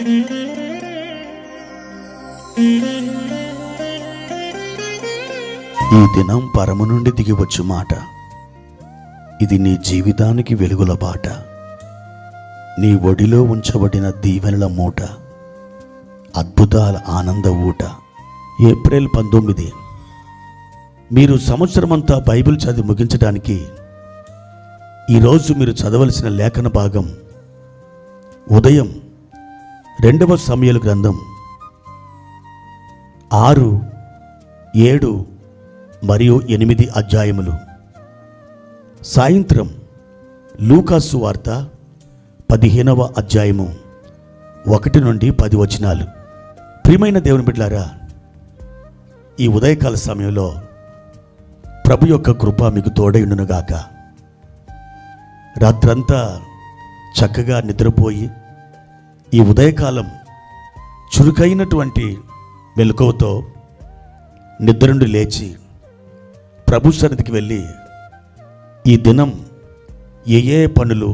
ఈ దినం పరము నుండి దిగివచ్చు మాట. ఇది నీ జీవితానికి వెలుగుల బాట. నీ ఒడిలో ఉంచబడిన దీవెనల మూట, అద్భుతాల ఆనంద ఊట. ఏప్రిల్ 19. మీరు సంవత్సరమంతా బైబిల్ చదివి ముగించడానికి ఈరోజు మీరు చదవలసిన లేఖన భాగం ఉదయం 2వ సమూయేలు గ్రంథం 6, 7 మరియు 8 అధ్యాయములు. సాయంత్రం లూకా సువార్త 15వ అధ్యాయము 1 నుండి 10 వచనాలు. ప్రియమైన దేవుని బిడ్డలారా, ఈ ఉదయకాల సమయంలో ప్రభు యొక్క కృప మీకు తోడైండునుగాక. రాత్రంతా చక్కగా నిద్రపోయి ఈ ఉదయకాలం చురుకైనటువంటి మెలకువతో నిద్ర నుండి లేచి ప్రభు సన్నిధికి వెళ్ళి ఈ దినం ఏ పనులు,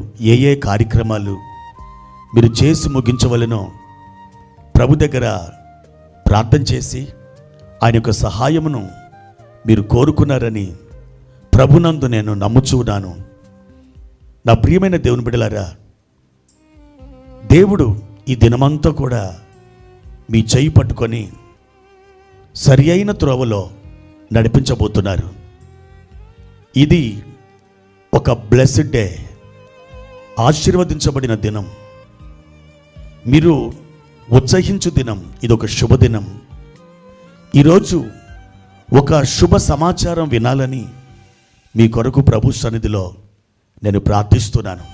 ఏ కార్యక్రమాలు మీరు చేసి ముగించవలెనో ప్రభు దగ్గర ప్రార్థన చేసి ఆయన యొక్క సహాయమును మీరు కోరుకున్నారని ప్రభునందు నేను నమ్ముచున్నాను. నా ప్రియమైన దేవుని బిడ్డలారా, దేవుడు ఈ దినమంతా కూడా మీ చేయి పట్టుకొని సరి అయిన త్రోవలో నడిపించబోతున్నారు. ఇది ఒక బ్లెస్డ్ డే, ఆశీర్వదించబడిన దినం, మీరు ఉత్సహించు దినం. ఇది ఒక శుభదినం. ఈరోజు ఒక శుభ సమాచారం వినాలని మీ కొరకు ప్రభు సన్నిధిలో నేను ప్రార్థిస్తున్నాను.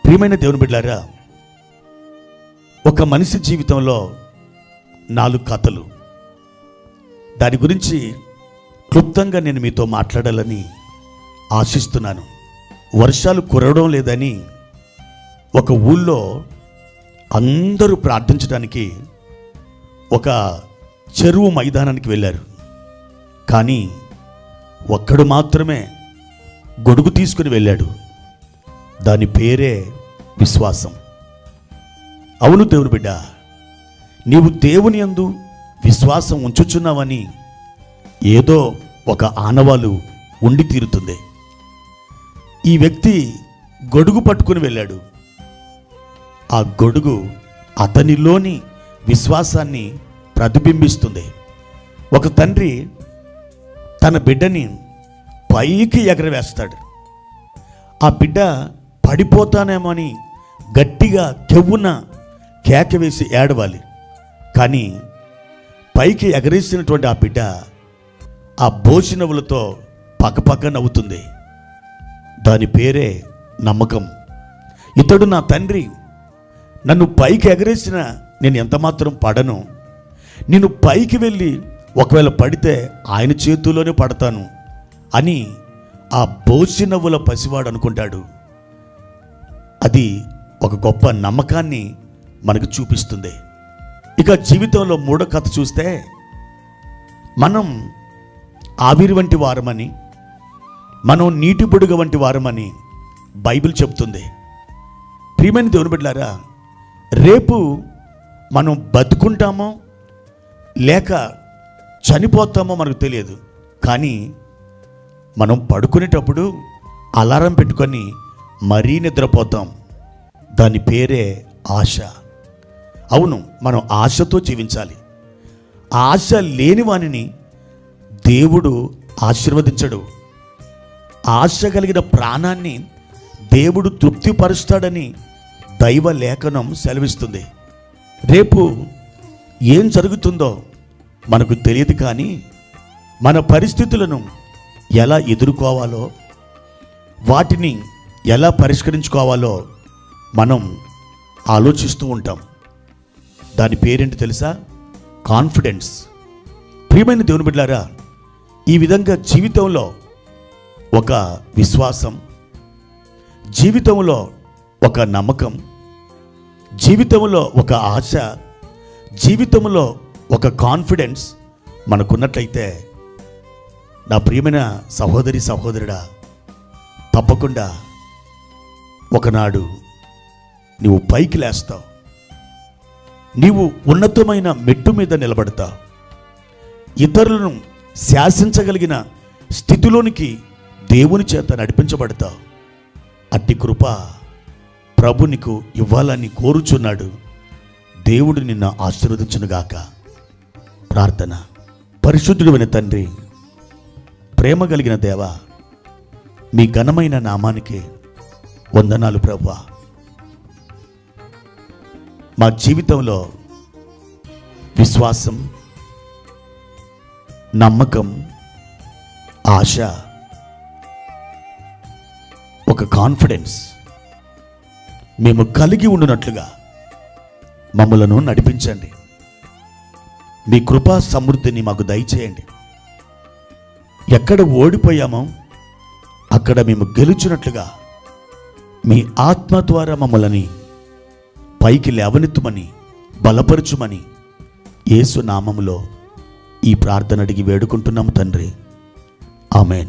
ప్రియమైన దేవుని బిడ్డలారా, ఒక మనిషి జీవితంలో 4 కథలు. దాని గురించి క్లుప్తంగా నేను మీతో మాట్లాడాలని ఆశిస్తున్నాను. వర్షాలు కురవడం లేదని ఒక ఊళ్ళో అందరూ ప్రార్థించడానికి ఒక చెరువు మైదానానికి వెళ్ళారు. కానీ ఒక్కడు మాత్రమే గొడుగు తీసుకుని వెళ్ళాడు. దాని పేరే విశ్వాసం. అవును దేవుని బిడ్డ, నీవు దేవుని యందు విశ్వాసం ఉంచుచున్నావని ఏదో ఒక ఆనవాలు ఉండి తీరుతుంది. ఈ వ్యక్తి గొడుగు పట్టుకుని వెళ్ళాడు. ఆ గొడుగు అతనిలోని విశ్వాసాన్ని ప్రతిబింబిస్తుంది. ఒక తండ్రి తన బిడ్డని పైకి ఎగరవేస్తాడు. ఆ బిడ్డ పడిపోతానేమో అని గట్టిగా కెవ్వున కేక వేసి ఏడవాలి. కానీ పైకి ఎగరేసినటువంటి ఆ బిడ్డ ఆ బోసినవులతో పక్కపక్క నవ్వుతుంది. దాని పేరే నమ్మకం. ఇతడు నా తండ్రి నన్ను పైకి ఎగరేసిన నేను ఎంతమాత్రం పడను, నేను పైకి వెళ్ళి ఒకవేళ పడితే ఆయన చేతుల్లోనే పడతాను అని ఆ బోసినవ్వుల పసివాడు అనుకుంటాడు. అది ఒక గొప్ప నమ్మకాన్ని మనకు చూపిస్తుంది. ఇక జీవితంలో 3వ కథ చూస్తే, మనం ఆవిరి వంటి వారమని, మనం నీటి బుడుగ వంటి వారమని బైబిల్ చెప్తుంది. ప్రియమైన దేవుని బిడ్డలారా, రేపు మనం బతుకుంటామో లేక చనిపోతామో మనకు తెలియదు. కానీ మనం పడుకునేటప్పుడు అలారం పెట్టుకొని మరీ నిద్రపోతాం. దాని పేరే ఆశ. అవును, మనం ఆశతో జీవించాలి. ఆశ లేని వానిని దేవుడు ఆశీర్వదించడు. ఆశ కలిగిన ప్రాణాన్ని దేవుడు తృప్తిపరుస్తాడని దైవ లేఖనం సెలవిస్తుంది. రేపు ఏం జరుగుతుందో మనకు తెలియదు. కానీ మన పరిస్థితులను ఎలా ఎదుర్కోవాలో, వాటిని ఎలా పరిష్కరించుకోవాలో మనం ఆలోచిస్తూ ఉంటాం. దాని పేరేంటి తెలుసా? కాన్ఫిడెన్స్. ప్రియమైన దేవుని బిడ్డలారా, ఈ విధంగా జీవితంలో ఒక విశ్వాసం, జీవితంలో ఒక నమ్మకం, జీవితంలో ఒక ఆశ, జీవితంలో ఒక కాన్ఫిడెన్స్ మనకున్నట్లయితే, నా ప్రియమైన సహోదరి సహోదరుడా, తప్పకుండా ఒకనాడు నువ్వు పైకి లేస్తావు. నీవు ఉన్నతమైన మెట్టు మీద నిలబడతావు. ఇతరులను శాసించగలిగిన స్థితిలోనికి దేవుని చేత నడిపించబడతావు. అట్టి కృప ప్రభు నీకు ఇవ్వాలని కోరుచున్నాడు. దేవుడు నిన్ను ఆశీర్వదించునుగాక. ప్రార్థన. పరిశుద్ధుడైన తండ్రి, ప్రేమ కలిగిన దేవా, మీ ఘనమైన నామానికి వందనాలు ప్రభువా. మా జీవితంలో విశ్వాసం, నమ్మకం, ఆశ, ఒక కాన్ఫిడెన్స్ మేము కలిగి ఉండునట్లుగా మమ్మలను నడిపించండి. మీ కృపా సమృద్ధిని మాకు దయచేయండి. ఎక్కడ ఓడిపోయామో అక్కడ మేము గెలుచున్నట్లుగా మీ ఆత్మ ద్వారా మమ్మల్ని పైకి లేవనెత్తుమని, బలపరచుమని యేసు నామములో ఈ ప్రార్థన అడిగి వేడుకుంటున్నాము తండ్రి. ఆమెన్.